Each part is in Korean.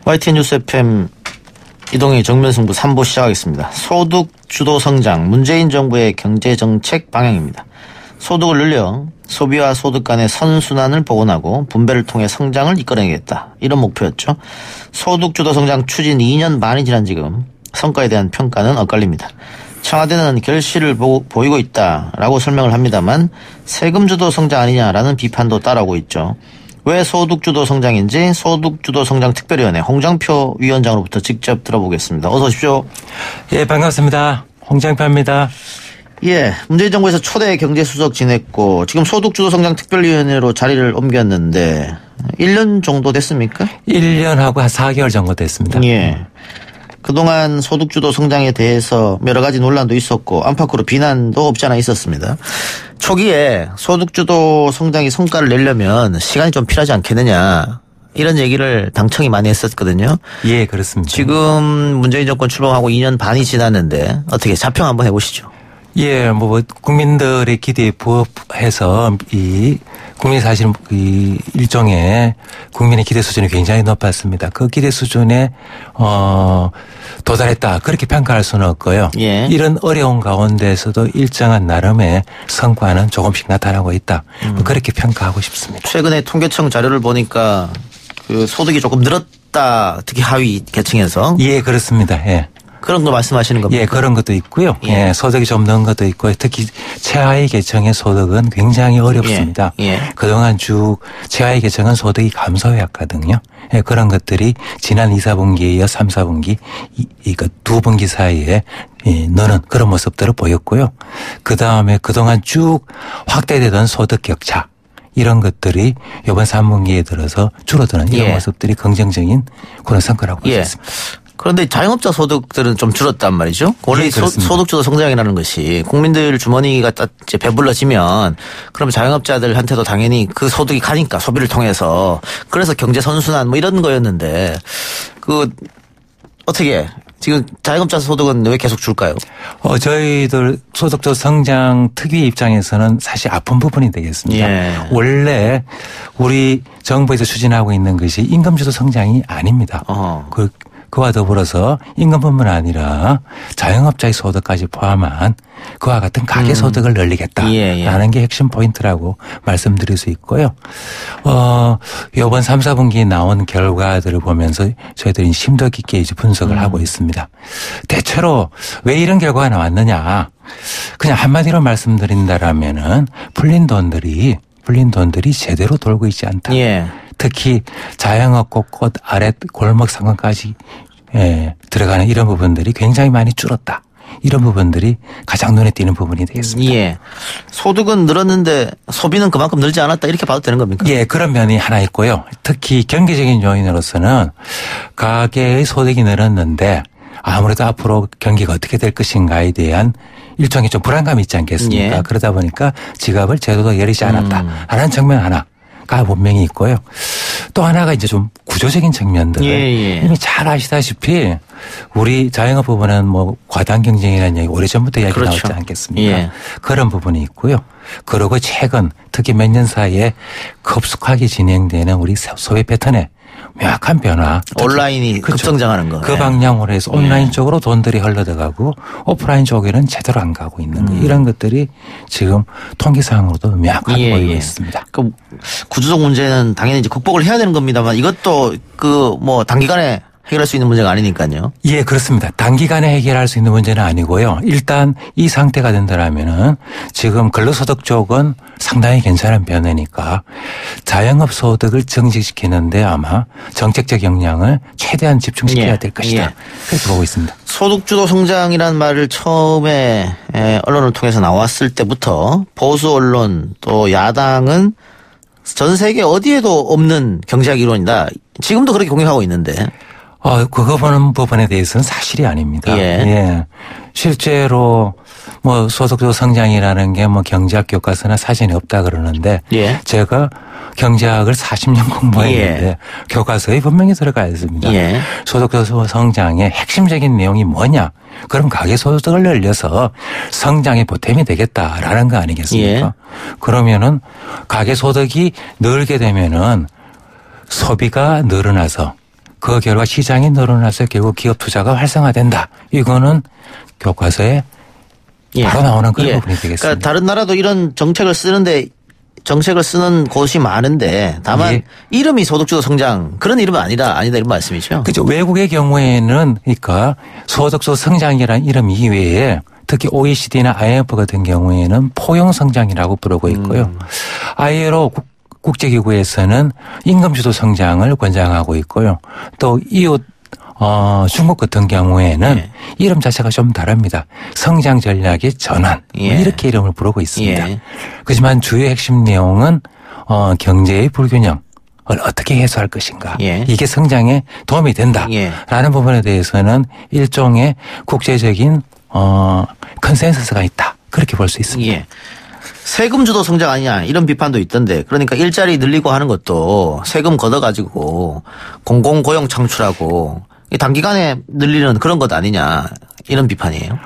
YTN 뉴스 FM 이동희 정면승부 3부 시작하겠습니다. 소득 주도 성장, 문재인 정부의 경제정책 방향입니다. 소득을 늘려 소비와 소득 간의 선순환을 복원하고 분배를 통해 성장을 이끌어내겠다. 이런 목표였죠. 소득 주도 성장 추진 2년 반이 지난 지금 성과에 대한 평가는 엇갈립니다. 청와대는 결실을 보이고 있다라고 설명을 합니다만 세금 주도 성장 아니냐라는 비판도 따라오고 있죠. 왜 소득주도 성장인지 소득주도 성장 특별위원회 홍장표 위원장으로부터 직접 들어보겠습니다. 어서 오십시오. 예, 반갑습니다. 홍장표입니다. 예, 문재인 정부에서 초대 경제수석 지냈고 지금 소득주도 성장 특별위원회로 자리를 옮겼는데 1년 정도 됐습니까? 1년하고 한 4개월 정도 됐습니다. 예. 그동안 소득주도 성장에 대해서 여러 가지 논란도 있었고 안팎으로 비난도 없지 않아 있었습니다. 초기에 소득주도 성장이 성과를 내려면 시간이 좀 필요하지 않겠느냐 이런 얘기를 당청이 많이 했었거든요. 예, 그렇습니다. 지금 문재인 정권 출범하고 2년 반이 지났는데 어떻게 자평 한번 해보시죠. 예, 국민들의 기대에 부합해서 국민이 사실 일종의 국민의 기대 수준이 굉장히 높았습니다. 그 기대 수준에 도달했다 그렇게 평가할 수는 없고요. 예. 이런 어려운 가운데서도 일정한 나름의 성과는 조금씩 나타나고 있다. 그렇게 평가하고 싶습니다. 최근에 통계청 자료를 보니까 그 소득이 조금 늘었다. 특히 하위 계층에서. 예, 그렇습니다. 예. 그런 거 말씀하시는 겁니까? 예, 그런 것도 있고요. 예. 예, 소득이 좀 넣은 것도 있고 특히 최하위 계층의 소득은 굉장히 어렵습니다. 예. 그동안 쭉 최하위 계층은 소득이 감소해왔거든요. 예, 그런 것들이 지난 2, 4분기에 이어 3, 4분기 두 분기 사이에 너는 그런 모습들을 보였고요. 그다음에 그동안 쭉 확대되던 소득 격차 이런 것들이 이번 3분기에 들어서 줄어드는 이런 모습들이 긍정적인 그런 성과라고 볼 수 있습니다. 그런데 자영업자 소득들은 좀 줄었단 말이죠. 원래 예, 소득주도 성장이라는 것이 국민들 주머니가 이제 배불러지면 그럼 자영업자들한테도 당연히 그 소득이 가니까 소비를 통해서 그래서 경제 선순환 이런 거였는데 어떻게 지금 자영업자 소득은 왜 계속 줄까요? 저희들 소득주도 성장 특위 입장에서는 사실 아픈 부분이 되겠습니다. 예. 원래 우리 정부에서 추진하고 있는 것이 임금주도 성장이 아닙니다. 그와 더불어서 임금뿐만 아니라 자영업자의 소득까지 포함한 그와 같은 가계 소득을 늘리겠다라는 게 핵심 포인트라고 말씀드릴 수 있고요. 이번 3, 4분기에 나온 결과들을 보면서 저희들이 심도 깊게 이제 분석을 하고 있습니다. 대체로 왜 이런 결과가 나왔느냐. 그냥 한마디로 말씀드린다라면은 풀린 돈들이 제대로 돌고 있지 않다. 예. 특히 자영업 곳곳 아래 골목 상권까지 들어가는 이런 부분들이 굉장히 많이 줄었다. 이런 부분들이 가장 눈에 띄는 부분이 되겠습니다. 예. 소득은 늘었는데 소비는 그만큼 늘지 않았다 이렇게 봐도 되는 겁니까? 예, 그런 면이 하나 있고요. 특히 경제적인 요인으로서는 가계의 소득이 늘었는데 아무래도 앞으로 경기가 어떻게 될 것인가에 대한 일종의 좀 불안감이 있지 않겠습니까? 예. 그러다 보니까 지갑을 제대로 열리지 않았다라는 측면 하나가 분명히 있고요. 또 하나가 이제 좀 구조적인 측면들. 이미 잘 아시다시피 우리 자영업 부분은 과당 경쟁이라는 얘기 오래전부터 이야기 나왔지 않겠습니까? 그런 부분이 있고요. 그리고 최근 특히 몇 년 사이에 급속하게 진행되는 우리 소비 패턴에 명확한 변화. 온라인이 급성장하는 거. 그 방향으로 해서 온라인 쪽으로 돈들이 흘러들어가고 오프라인 쪽에는 제대로 안 가고 있는 거. 이런 것들이 지금 통계상으로도 명확하게 보이고 있습니다. 그 구조적 문제는 당연히 이제 극복을 해야 되는 겁니다만 이것도 단기간에 해결할 수 있는 문제가 아니니까요. 예, 그렇습니다. 단기간에 해결할 수 있는 문제는 아니고요. 일단 이 상태가 된다라면은 지금 근로소득 쪽은 상당히 괜찮은 변화니까 자영업 소득을 정직시키는데 아마 정책적 역량을 최대한 집중시켜야 될 것이다. 그렇게 보고 있습니다. 소득주도 성장이라는 말을 처음에 언론을 통해서 나왔을 때부터 보수 언론 또 야당은 전 세계 어디에도 없는 경제학 이론이다. 지금도 그렇게 공격하고 있는데. 그거 보는 부분에 대해서는 사실이 아닙니다. 예. 실제로 소득주도 성장이라는 게 경제학 교과서나 사전에 없다 그러는데 제가 경제학을 40년 공부했는데 교과서에 분명히 들어가 있습니다. 소득주도 성장의 핵심적인 내용이 뭐냐? 그럼 가계소득을 늘려서 성장의 보탬이 되겠다라는 거 아니겠습니까? 그러면은 가계소득이 늘게 되면은 소비가 늘어나서 그 결과 시장이 늘어나서 결국 기업 투자가 활성화된다. 이거는 교과서에 바로 나오는 그런 부분이 되겠습니다. 그러니까 다른 나라도 이런 정책을 쓰는 곳이 많은데 다만 이름이 소득주도 성장 그런 이름은 아니다 이런 말씀이죠. 그렇죠. 외국의 경우에는 그러니까 소득주도 성장이라는 이름 이외에 특히 OECD나 IMF 같은 경우에는 포용 성장이라고 부르고 있고요. ILO 국제기구에서는 임금주도 성장을 권장하고 있고요. 또 이웃 중국 같은 경우에는 이름 자체가 좀 다릅니다. 성장 전략의 전환 이렇게 이름을 부르고 있습니다. 그렇지만 주요 핵심 내용은 경제의 불균형을 어떻게 해소할 것인가. 이게 성장에 도움이 된다라는 부분에 대해서는 일종의 국제적인 컨센서스가 있다. 그렇게 볼 수 있습니다. 세금 주도 성장 아니냐 이런 비판도 있던데 그러니까 일자리 늘리고 하는 것도 세금 걷어가지고 공공고용 창출하고 단기간에 늘리는 그런 것 아니냐 이런 비판이에요.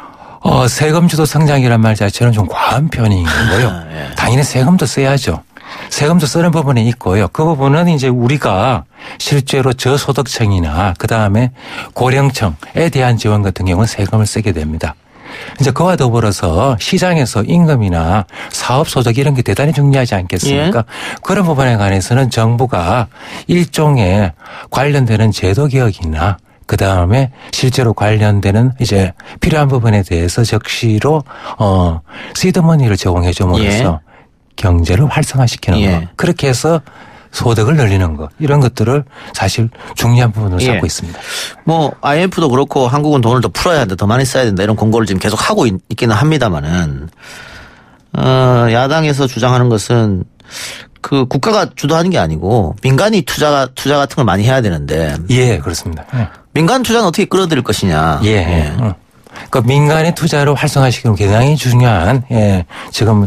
세금 주도 성장이란 말 자체는 좀 과한 편인 거고요. 당연히 세금도 써야죠. 세금도 쓰는 부분이 있고요. 그 부분은 이제 우리가 실제로 저소득층이나 그다음에 고령층에 대한 지원 같은 경우는 세금을 쓰게 됩니다. 이제 그와 더불어서 시장에서 임금이나 사업 소득 이런 게 대단히 중요하지 않겠습니까? 그런 부분에 관해서는 정부가 일종의 관련되는 제도 개혁이나 그다음에 실제로 관련되는 이제 필요한 부분에 대해서 적시로 시드머니를 제공해 줌으로써 경제를 활성화시키는 것. 그렇게 해서 소득을 늘리는 것 이런 것들을 사실 중요한 부분으로 삼고 있습니다. 뭐 IMF도 그렇고 한국은 돈을 더 풀어야 한다, 더 많이 써야 된다 이런 공고를 지금 계속 하고 있기는 합니다만은 야당에서 주장하는 것은 그 국가가 주도하는 게 아니고 민간이 투자 같은 걸 많이 해야 되는데. 그렇습니다. 민간 투자는 어떻게 끌어들일 것이냐. 그러니까 민간의 투자를 활성화시키는 굉장히 중요한 지금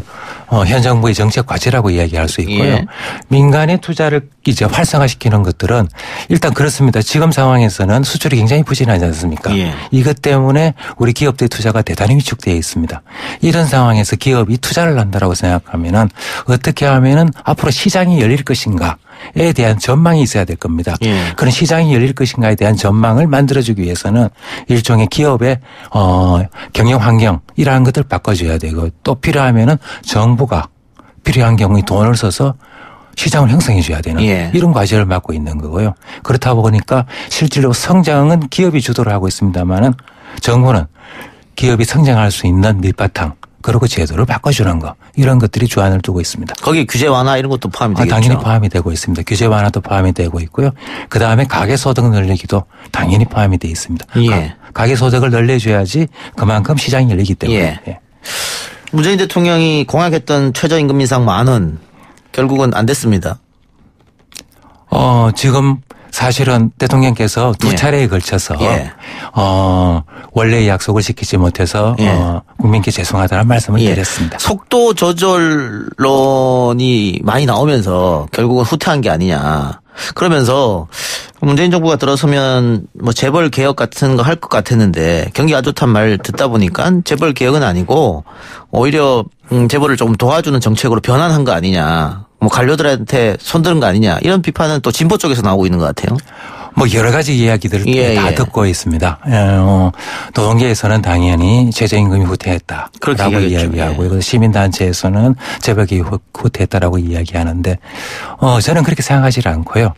현 정부의 정책 과제라고 이야기할 수 있고요. 민간의 투자를 이제 활성화시키는 것들은 일단 그렇습니다. 지금 상황에서는 수출이 굉장히 부진하지 않습니까? 이것 때문에 우리 기업들의 투자가 대단히 위축되어 있습니다. 이런 상황에서 기업이 투자를 한다라고 생각하면은 어떻게 하면은 앞으로 시장이 열릴 것인가에 대한 전망이 있어야 될 겁니다. 그런 시장이 열릴 것인가에 대한 전망을 만들어주기 위해서는 일종의 기업의 경영 환경이라는 것들을 바꿔줘야 되고 또 필요하면은 정부가 필요한 경우에 돈을 써서 시장을 형성해 줘야 되는 이런 과제를 맡고 있는 거고요. 그렇다 보니까 실질로 성장은 기업이 주도를 하고 있습니다만은 정부는 기업이 성장할 수 있는 밑바탕 그리고 제도를 바꿔주는 거 이런 것들이 주안을 두고 있습니다. 거기 규제 완화 이런 것도 포함이 되겠죠? 당연히 포함이 되고 있습니다. 규제 완화도 포함이 되고 있고요. 그다음에 가계소득 늘리기도 당연히 포함이 되어 있습니다. 가계소득을 늘려줘야지 그만큼 시장이 열리기 때문에. 문재인 대통령이 공약했던 최저임금 인상 10,000원 결국은 안 됐습니다. 지금 사실은 대통령께서 두 차례에 걸쳐서 원래의 약속을 지키지 못해서 국민께 죄송하다는 말씀을 드렸습니다. 속도 조절론이 많이 나오면서 결국은 후퇴한 게 아니냐. 그러면서 문재인 정부가 들어서면 뭐 재벌 개혁 같은 거 할 것 같았는데 경기가 안 좋다는 말 듣다 보니까 재벌 개혁은 아니고 오히려 재벌을 조금 도와주는 정책으로 변환한 거 아니냐. 뭐 관료들한테 손드는 거 아니냐. 이런 비판은 또 진보 쪽에서 나오고 있는 것 같아요. 뭐 여러 가지 이야기들을 다 듣고 있습니다. 노동계에서는 당연히 최저임금이 후퇴했다라고 이야기하고 시민단체에서는 재벌이 후퇴했다라고 이야기하는데 저는 그렇게 생각하지 않고요.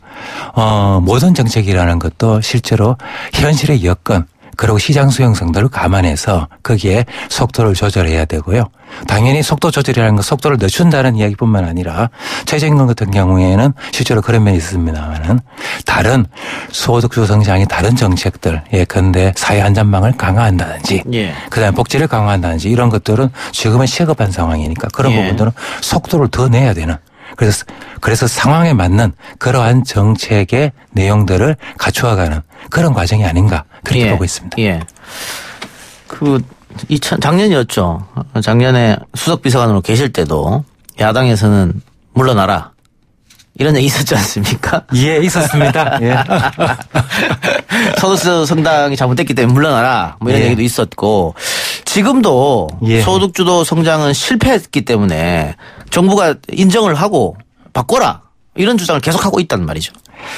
모든 정책이라는 것도 실제로 현실의 여건 그리고 시장 수용성들을 감안해서 거기에 속도를 조절해야 되고요. 당연히 속도 조절이라는 건 속도를 늦춘다는 이야기뿐만 아니라 최저임금 같은 경우에는 실제로 그런 면이 있습니다만은 다른 소득주도 성장의 다른 정책들 예컨대 사회 안전망을 강화한다든지 그다음에 복지를 강화한다든지 이런 것들은 지금은 시급한 상황이니까 그런 부분들은 속도를 더 내야 되는 그래서 상황에 맞는 그러한 정책의 내용들을 갖추어가는 그런 과정이 아닌가 그렇게 보고 있습니다. 작년이었죠. 작년에 수석비서관으로 계실 때도 야당에서는 물러나라. 이런 얘기 있었지 않습니까? 있었습니다. 소득주도 성장이 잘못됐기 때문에 물러나라. 뭐 이런 얘기도 있었고 지금도 소득주도 성장은 실패했기 때문에 정부가 인정을 하고 바꿔라. 이런 주장을 계속하고 있단 말이죠.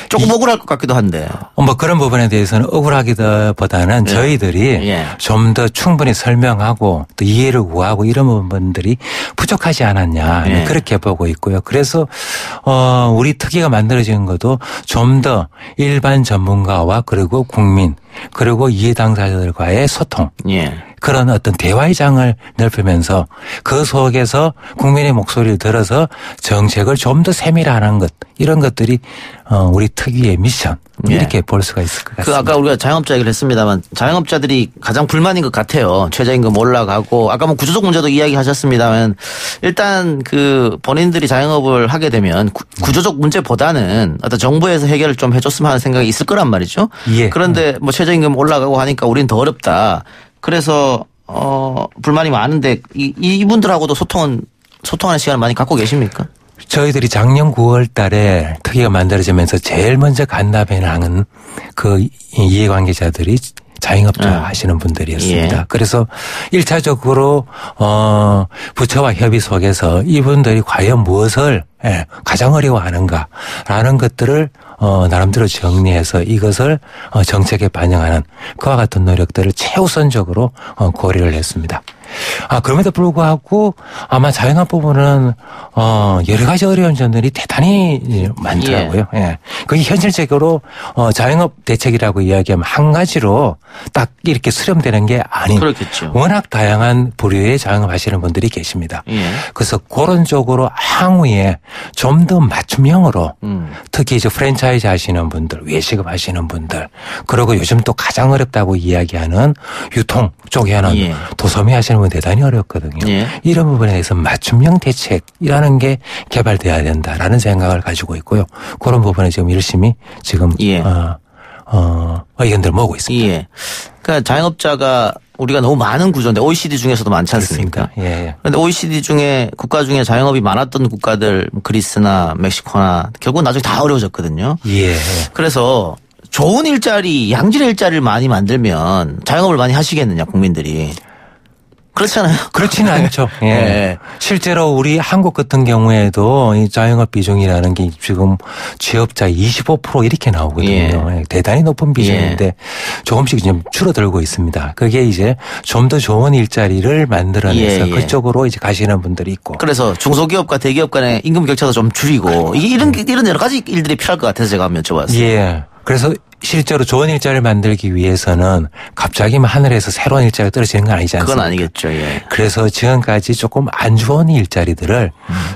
조금 억울할 것 같기도 한데. 뭐 그런 부분에 대해서는 억울하기보다는 네. 저희들이 좀 더 충분히 설명하고 또 이해를 구하고 이런 부분들이 부족하지 않았냐 그렇게 보고 있고요. 그래서 우리 특위가 만들어진 것도 좀 더 일반 전문가와 그리고 국민 그리고 이해 당사자들과의 소통 그런 어떤 대화의 장을 넓히면서 그 속에서 국민의 목소리를 들어서 정책을 좀 더 세밀화하는 것 이런 것들이 우리 특위의 미션 이렇게 볼 수가 있을 것 같습니다. 아까 우리가 자영업자 얘기를 했습니다만 자영업자들이 가장 불만인 것 같아요. 최저임금 올라가고 아까 뭐 구조적 문제도 이야기하셨습니다만 일단 그 본인들이 자영업을 하게 되면 구조적 문제보다는 어떤 정부에서 해결을 좀 해줬으면 하는 생각이 있을 거란 말이죠. 그런데 뭐 최저임금 올라가고 하니까 우리는 더 어렵다. 그래서 불만이 많은데 이분들하고도 소통하는 시간을 많이 갖고 계십니까? 저희들이 작년 9월 달에 특위가 만들어지면서 제일 먼저 간담회를 그 이해관계자들이 자영업자 하시는 분들이었습니다. 그래서 1차적으로 부처와 협의 속에서 이분들이 과연 무엇을 가장 어려워하는가라는 것들을 나름대로 정리해서 이것을 정책에 반영하는 그와 같은 노력들을 최우선적으로 고려를 했습니다. 그럼에도 불구하고 아마 자영업 부분은 여러 가지 어려운 점들이 대단히 많더라고요. 그게 현실적으로 자영업 대책이라고 이야기하면 한 가지로 딱 이렇게 수렴되는 게 아닌 그렇겠죠. 워낙 다양한 부류의 자영업 하시는 분들이 계십니다. 그래서 그런 쪽으로 향후에 좀 더 맞춤형으로 특히 이제 프랜차이즈 하시는 분들, 외식업 하시는 분들 그리고 요즘 또 가장 어렵다고 이야기하는 유통 쪽에는 도소매 하시는 분 대단히 어렵거든요. 이런 부분에 대해서 맞춤형 대책이라는 게 개발돼야 된다라는 생각을 가지고 있고요. 그런 부분에 지금 열심히 지금 의견들 모으고 있습니다. 그러니까 자영업자가 우리가 너무 많은 구조인데 OECD 중에서도 많지 않습니까? 그런데 OECD 중에 국가 중에 자영업이 많았던 국가들 그리스나 멕시코나 결국은 나중에 다 어려워졌거든요. 그래서 좋은 일자리, 양질의 일자리를 많이 만들면 자영업을 많이 하시겠느냐 국민들이. 그렇잖아요. 그렇지는 않죠. 실제로 우리 한국 같은 경우에도 이 자영업 비중이라는 게 지금 취업자 25% 이렇게 나오거든요. 대단히 높은 비중인데 조금씩 좀 줄어들고 있습니다. 그게 이제 좀 더 좋은 일자리를 만들어내서 그쪽으로 이제 가시는 분들이 있고. 그래서 중소기업과 대기업 간의 임금 격차도 좀 줄이고 이런 여러 가지 일들이 필요할 것 같아서 제가 한번 여쭤봤어요. 그래서 실제로 좋은 일자리를 만들기 위해서는 갑자기 하늘에서 새로운 일자리가 떨어지는 건 아니지 않습니까? 그건 아니겠죠. 그래서 지금까지 조금 안 좋은 일자리들을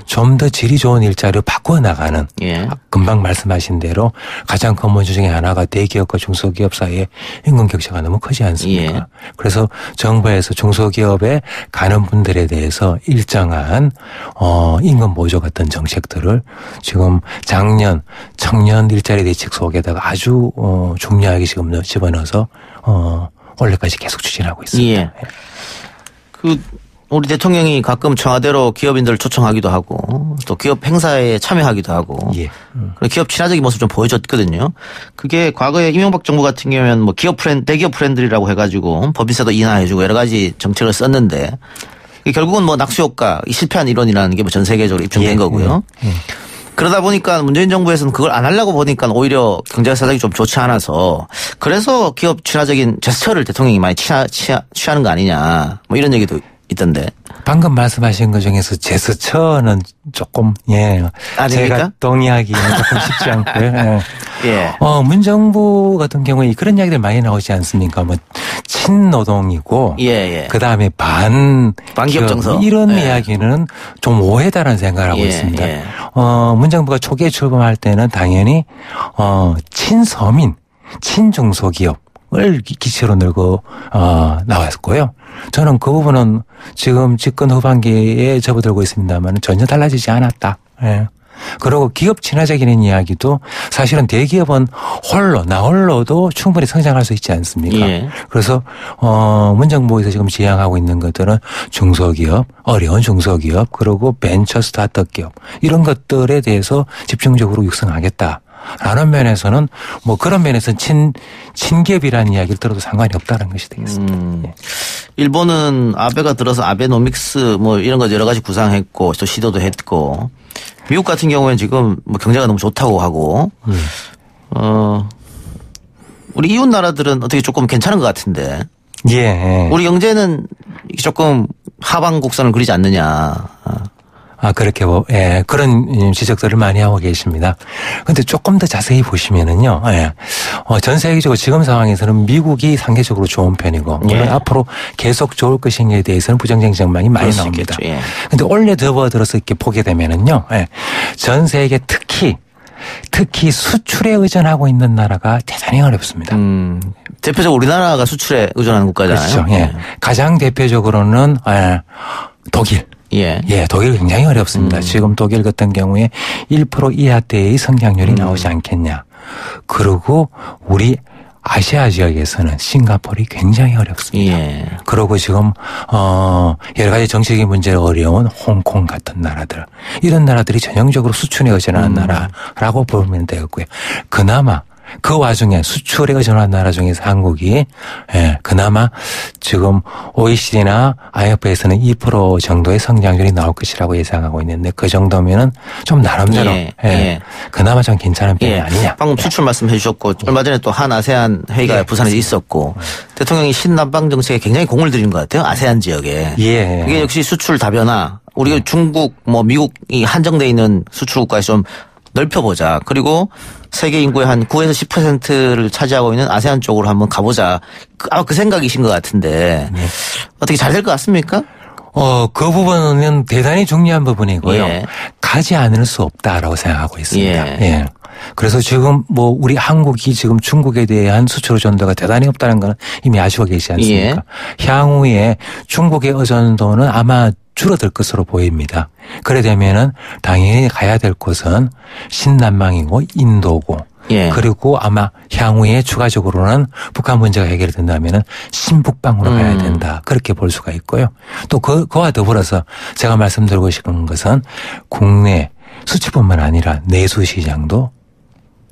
좀 더 질이 좋은 일자리로 바꾸어 나가는 금방 말씀하신 대로 가장 큰 문제 중에 하나가 대기업과 중소기업 사이의 임금 격차가 너무 크지 않습니까? 그래서 정부에서 중소기업에 가는 분들에 대해서 일정한 임금 보조 같은 정책들을 지금 작년 청년 일자리 대책 속에다가 아주 중요하게 지금 집어넣어서 올해까지 계속 추진하고 있습니다. 우리 대통령이 가끔 청와대로 기업인들을 초청하기도 하고 또 기업 행사에 참여하기도 하고 기업 친화적인 모습 좀 보여줬거든요. 그게 과거에 이명박 정부 같은 경우에는 뭐 대기업 프렌들이라고 해가지고 법인세도 인하해주고 여러 가지 정책을 썼는데 결국은 뭐 낙수효과 실패한 이론이라는 게 뭐 전 세계적으로 입증된 거고요. 그러다 보니까 문재인 정부에서는 그걸 안 하려고 보니까 오히려 경제 사정이 좀 좋지 않아서 그래서 기업 친화적인 제스처를 대통령이 많이 취하는 거 아니냐 뭐 이런 얘기도 있던데. 방금 말씀하신 것 중에서 제스처는 조금 제가 동의하기는 조금 쉽지 않고요. 문정부 같은 경우에 그런 이야기들 많이 나오지 않습니까? 뭐 친노동이고 그다음에 반기업 정서 이런 이야기는 좀 오해다라는 생각을 하고 있습니다. 문정부가 초기에 출범할 때는 당연히 친서민, 친중소기업 을 기체로 늘고 나왔고요. 저는 그 부분은 지금 집권 후반기에 접어들고 있습니다만 전혀 달라지지 않았다. 그리고 기업 친화적인 이야기도 사실은 대기업은 나 홀로도 충분히 성장할 수 있지 않습니까? 그래서 문정부에서 지금 지향하고 있는 것들은 중소기업, 어려운 중소기업 그리고 벤처 스타트업 기업 이런 것들에 대해서 집중적으로 육성하겠다. 라는 면에서는 뭐 그런 면에서는 친기업이라는 이야기를 들어도 상관이 없다는 것이 되겠습니다. 일본은 아베가 들어서 아베노믹스 뭐 이런 거 여러 가지 구상했고 또 시도도 했고 미국 같은 경우에는 지금 뭐 경제가 너무 좋다고 하고 우리 이웃 나라들은 어떻게 조금 괜찮은 것 같은데. 예. 우리 경제는 조금 하방 곡선을 그리지 않느냐. 그렇게 예, 그런 지적들을 많이 하고 계십니다. 근데 조금 더 자세히 보시면은요, 예. 전 세계적으로 지금 상황에서는 미국이 상대적으로 좋은 편이고, 물론 앞으로 계속 좋을 것인가에 대해서는 부정적인 전망이 많이 나옵니다. 예. 근데 올해 접어들어서 이렇게 보게 되면은요, 예. 전 세계 특히 수출에 의존하고 있는 나라가 대단히 어렵습니다. 대표적으로 우리나라가 수출에 의존하는 국가잖아요. 그렇죠. 예. 가장 대표적으로는 독일. 예, 독일 굉장히 어렵습니다. 지금 독일 같은 경우에 1% 이하대의 성장률이 나오지 않겠냐. 그리고 우리 아시아 지역에서는 싱가포르이 굉장히 어렵습니다. 예. 그리고 지금 여러 가지 정치적인 문제로 어려운 홍콩 같은 나라들, 이런 나라들이 전형적으로 수출에 의존하는 나라라고 보면 되겠고요. 그나마 그 와중에 수출에 의존한 나라 중에서 한국이 그나마 지금 OECD나 IMF에서는 2% 정도의 성장률이 나올 것이라고 예상하고 있는데, 그 정도면은 좀 나름대로 그나마 좀 괜찮은 편이 아니냐. 방금 수출 말씀해 주셨고 얼마 전에 또 한 아세안 회의가 부산에서 있었고 대통령이 신남방 정책에 굉장히 공을 들인 것 같아요. 아세안 지역에. 이게 역시 수출 다변화. 우리가 중국, 미국이 한정돼 있는 수출 국가에 좀 넓혀보자. 그리고 세계 인구의 한 9에서 10%를 차지하고 있는 아세안 쪽으로 한번 가보자. 그 생각이신 것 같은데 어떻게 잘 될 것 같습니까? 그 부분은 대단히 중요한 부분이고요. 가지 않을 수 없다라고 생각하고 있습니다. 예. 그래서 지금 우리 한국이 지금 중국에 대한 수출 의존도가 대단히 없다는 건 이미 아시고 계시지 않습니까? 향후에 중국의 의존도는 아마 줄어들 것으로 보입니다. 그래 되면은 당연히 가야 될 곳은 신남방이고 인도고, 그리고 아마 향후에 추가적으로는 북한 문제가 해결이 된다면은 신북방으로 가야 된다. 그렇게 볼 수가 있고요. 또 그와 더불어서 제가 말씀드리고 싶은 것은 국내 수출뿐만 아니라 내수 시장도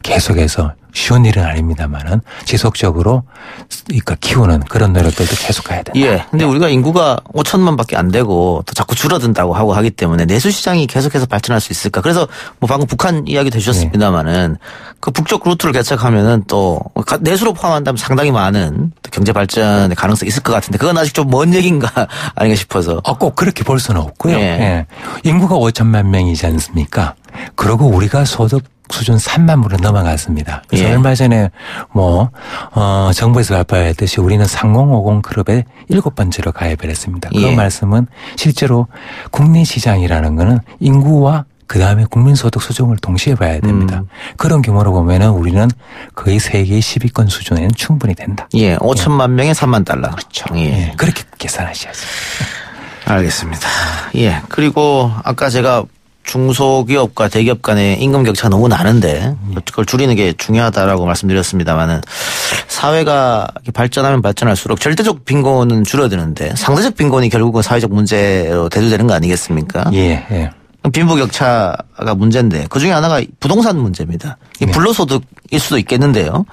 계속해서 쉬운 일은 아닙니다만은 지속적으로 키우는 그런 노력들도 계속 가야 된다. 예. 근데 우리가 인구가 5천만밖에 안 되고 또 자꾸 줄어든다고 하기 때문에 내수 시장이 계속해서 발전할 수 있을까? 그래서 방금 북한 이야기 되셨습니다만은 그 북쪽 루트를 개척하면은 또 내수로 포함한다면 상당히 많은 경제 발전의 가능성이 있을 것 같은데 그건 아직 좀 먼 얘기인가 아닌가 싶어서. 꼭 그렇게 볼 수는 없고요. 인구가 5천만 명이지 않습니까? 그리고 우리가 소득 수준 3만 불을 넘어갔습니다. 그래서 얼마 전에 정부에서 발표했듯이 우리는 3050 클럽에 7번째로 가입을 했습니다. 그 말씀은 실제로 국내 시장이라는 거는 인구와 그다음에 국민소득 수준을 동시에 봐야 됩니다. 그런 규모로 보면은 우리는 거의 세계 10위권 수준에는 충분히 된다. 5천만 명에 3만 달러. 그렇죠. 그렇게 계산하셔야죠. 알겠습니다. 그리고 아까 제가 중소기업과 대기업 간의 임금 격차가 너무 나는데 그걸 줄이는 게 중요하다라고 말씀드렸습니다만은 사회가 발전하면 발전할수록 절대적 빈곤은 줄어드는데 상대적 빈곤이 결국은 사회적 문제로 대두되는 거 아니겠습니까? 빈부격차가 문제인데 그중에 하나가 부동산 문제입니다. 불로소득일 수도 있겠는데요.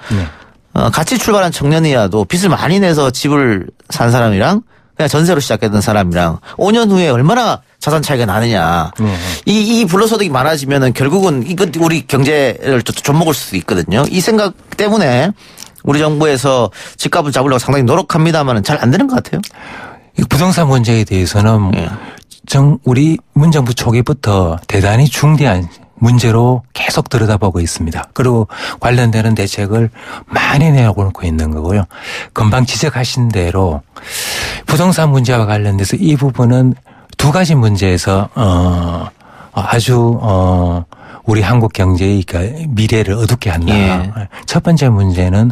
같이 출발한 청년이라도 빚을 많이 내서 집을 산 사람이랑 그냥 전세로 시작했던 사람이랑 5년 후에 얼마나 자산 차이가 나느냐. 이 불로소득이 많아지면은 결국은 이건 우리 경제를 좀 먹을 수도 있거든요. 이 생각 때문에 우리 정부에서 집값을 잡으려고 상당히 노력합니다만은 잘 안 되는 것 같아요. 이 부동산 문제에 대해서는 우리 문정부 초기부터 대단히 중대한 문제로 계속 들여다보고 있습니다. 그리고 관련되는 대책을 많이 내놓고 있는 거고요. 금방 지적하신 대로 부동산 문제와 관련돼서 이 부분은 두 가지 문제에서 아주 우리 한국 경제의 미래를 어둡게 한다. 첫 번째 문제는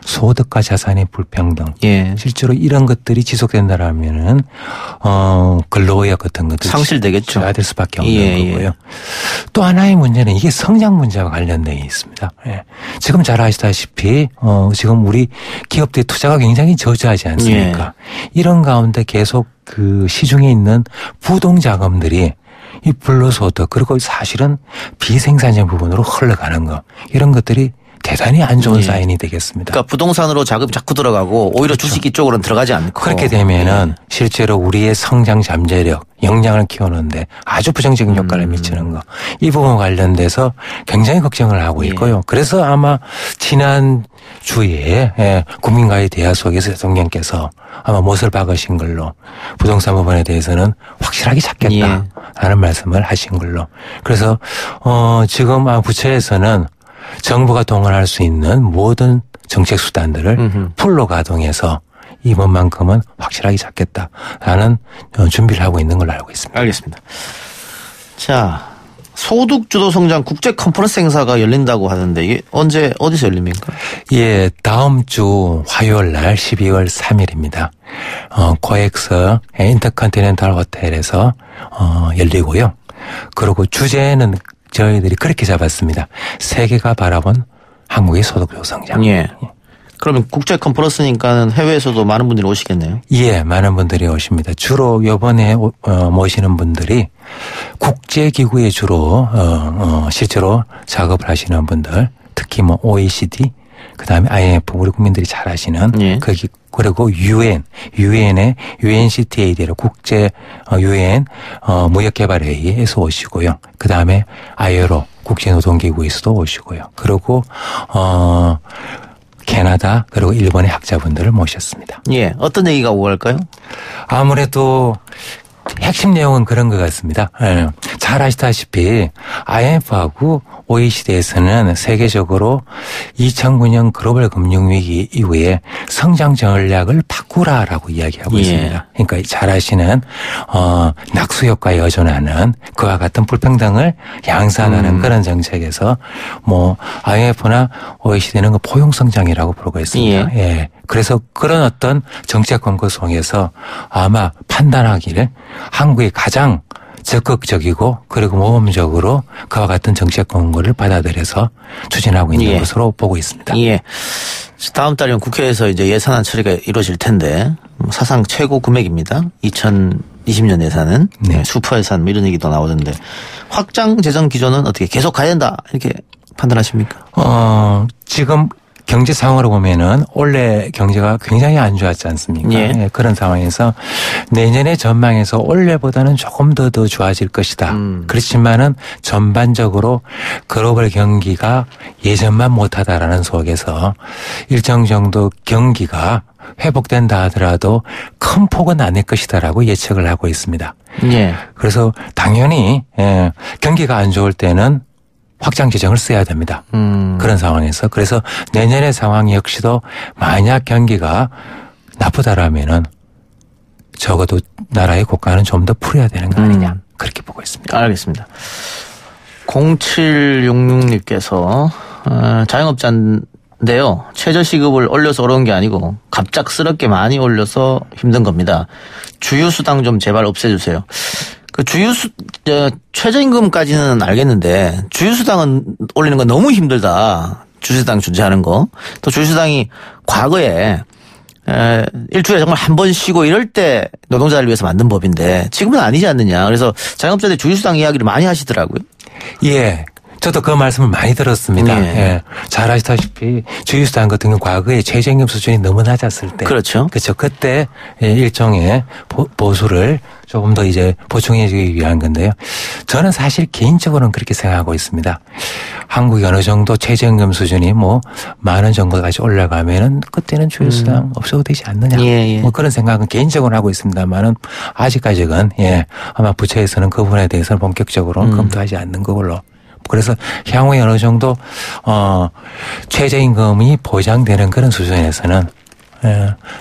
소득과 자산의 불평등. 실제로 이런 것들이 지속된다라면은 근로의학 같은 것들 상실되겠죠. 해야 될 수밖에 없는 거고요. 또 하나의 문제는 이게 성장 문제와 관련되어 있습니다. 지금 잘 아시다시피 지금 우리 기업들의 투자가 굉장히 저조하지 않습니까? 이런 가운데 계속 그 시중에 있는 부동자금들이 이 불로소득 그리고 사실은 비생산적 부분으로 흘러가는 거 이런 것들이 대단히 안 좋은 사인이 되겠습니다. 그러니까 부동산으로 자금이 자꾸 들어가고 오히려 그렇죠. 주식 이쪽으로는 들어가지 않고. 그렇게 되면은 실제로 우리의 성장 잠재력, 역량을 키우는데 아주 부정적인 효과를 미치는 거. 이 부분 관련돼서 굉장히 걱정을 하고 있고요. 그래서 아마 지난 주에 국민과의 대화 속에서 대통령께서 아마 못을 박으신 걸로 부동산 부분에 대해서는 확실하게 잡겠다라는 말씀을 하신 걸로. 그래서 지금 부처에서는 정부가 동원할 수 있는 모든 정책 수단들을 풀로 가동해서 이번만큼은 확실하게 잡겠다라는 준비를 하고 있는 걸로 알고 있습니다. 알겠습니다. 자, 소득주도 성장 국제 컨퍼런스 행사가 열린다고 하는데 이게 언제 어디서 열립니까? 예, 다음 주 화요일 날 12월 3일입니다. 코엑스 인터컨티넨탈 호텔에서 열리고요. 그리고 주제는 저희들이 그렇게 잡았습니다. 세계가 바라본 한국의 소득주도 성장. 예. 그러면 국제 컨퍼런스니까는 해외에서도 많은 분들이 오시겠네요. 예, 많은 분들이 오십니다. 주로 이번에 모시는 분들이 국제기구에 주로 실제로 작업을 하시는 분들, 특히 뭐 OECD, 그다음에 IMF 우리 국민들이 잘 아시는 거기 그리고 유엔의 UNCTAD로 국제 유엔 무역개발회의에서 오시고요. 그다음에 ILO 국제노동기구에서도 오시고요. 그리고 캐나다 그리고 일본의 학자분들을 모셨습니다. 예, 어떤 얘기가 오갈까요? 아무래도 핵심 내용은 그런 것 같습니다. 잘 아시다시피 IMF하고 OECD에서는 세계적으로 2009년 글로벌 금융위기 이후에 성장 전략을 바꾸라라고 이야기하고 있습니다. 그러니까 잘 아시는 낙수 효과에 의존하는 그와 같은 불평등을 양산하는 그런 정책에서 뭐 IMF나 OECD는 그 포용성장이라고 부르고 있습니다. 예. 그래서 그런 어떤 정책 권고 속에서 아마 판단하기를 한국이 가장 적극적이고 그리고 모범적으로 그와 같은 정책 권고를 받아들여서 추진하고 있는 것으로 보고 있습니다. 예. 다음 달이면 국회에서 이제 예산안 처리가 이루어질 텐데 사상 최고 금액입니다. 2020년 예산은 슈퍼 예산 뭐 이런 얘기도 나오던데 확장 재정 기조는 어떻게 계속 가야 된다 이렇게 판단하십니까? 지금 경제 상황으로 보면은 올해 경제가 굉장히 안 좋았지 않습니까? 예, 그런 상황에서 내년의 전망에서 올해보다는 조금 더 좋아질 것이다. 그렇지만은 전반적으로 글로벌 경기가 예전만 못하다라는 속에서 일정 정도 경기가 회복된다 하더라도 큰 폭은 아닐 것이다라고 예측을 하고 있습니다. 그래서 당연히 경기가 안 좋을 때는 확장 재정을 써야 됩니다. 그런 상황에서. 그래서 내년의 상황 역시도 만약 경기가 나쁘다라면은 적어도 나라의 고가는 좀 더 풀어야 되는 거 아니냐. 그렇게 보고 있습니다. 알겠습니다. 0766님께서 자영업자인데요. 최저시급을 올려서 어려운 게 아니고 갑작스럽게 많이 올려서 힘든 겁니다. 주휴수당 좀 제발 없애주세요. 그 최저임금까지는 알겠는데 주휴수당은 올리는 건 너무 힘들다. 주휴수당 존재하는 거. 또 주휴수당이 과거에 일주일에 정말 한 번 쉬고 이럴 때 노동자를 위해서 만든 법인데 지금은 아니지 않느냐. 그래서 자영업자들 주휴수당 이야기를 많이 하시더라고요. 예. 저도 그 말씀을 많이 들었습니다. 예. 잘 아시다시피 주휴수당 같은 경우 과거에 최저임금 수준이 너무 낮았을 때. 그렇죠. 그렇죠. 그때 일종의 보수를 조금 더 이제 보충해주기 위한 건데요. 저는 사실 개인적으로는 그렇게 생각하고 있습니다. 한국이 어느 정도 최저임금 수준이 뭐 10,000원 정도까지 올라가면은 그때는 주휴수당 없어도 되지 않느냐. 뭐 그런 생각은 개인적으로 하고 있습니다만은 아직까지는 아마 부처에서는 그 부분에 대해서는 본격적으로 검토하지 않는 걸로. 그래서 향후에 어느 정도 최저임금이 보장되는 그런 수준에서는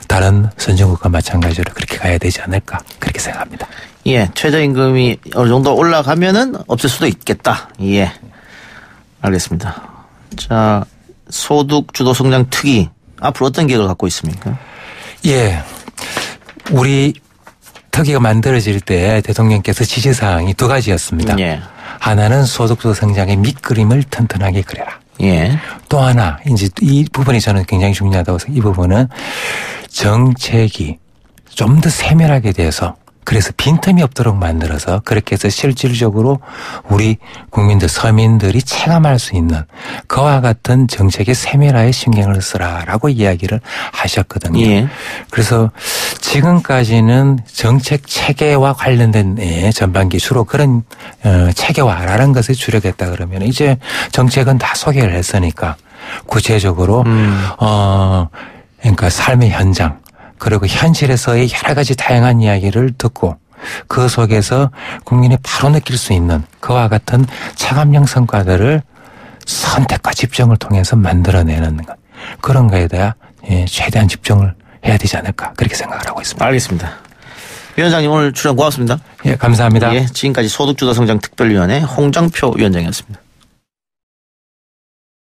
다른 선진국과 마찬가지로 그렇게 가야 되지 않을까 그렇게 생각합니다. 예, 최저임금이 어느 정도 올라가면은 없을 수도 있겠다. 예, 알겠습니다. 자, 소득주도 성장 특위 앞으로 어떤 계획을 갖고 있습니까? 예, 우리 특위가 만들어질 때 대통령께서 지시사항이 2가지였습니다. 하나는 소득주도 성장의 밑그림을 튼튼하게 그려라. 또 하나 이제 이 부분이 저는 굉장히 중요하다고 생각해요. 이 부분은 정책이 좀 더 세밀하게 돼서 그래서 빈틈이 없도록 만들어서 그렇게 해서 실질적으로 우리 국민들 서민들이 체감할 수 있는 그와 같은 정책의 세밀화에 신경을 쓰라라고 이야기를 하셨거든요. 예. 그래서 지금까지는 정책 체계와 관련된 전반기 주로 그런 체계화라는 것에 주력했다 그러면 이제 정책은 다 소개를 했으니까 구체적으로 그러니까 삶의 현장 그리고 현실에서의 여러 가지 다양한 이야기를 듣고 그 속에서 국민이 바로 느낄 수 있는 그와 같은 체감형 성과들을 선택과 집중을 통해서 만들어내는 것. 그런 거에 대해 최대한 집중을 해야 되지 않을까 그렇게 생각을 하고 있습니다. 알겠습니다. 위원장님 오늘 출연 고맙습니다. 예, 감사합니다. 예, 지금까지 소득주도 성장 특별위원회 홍정표 위원장이었습니다.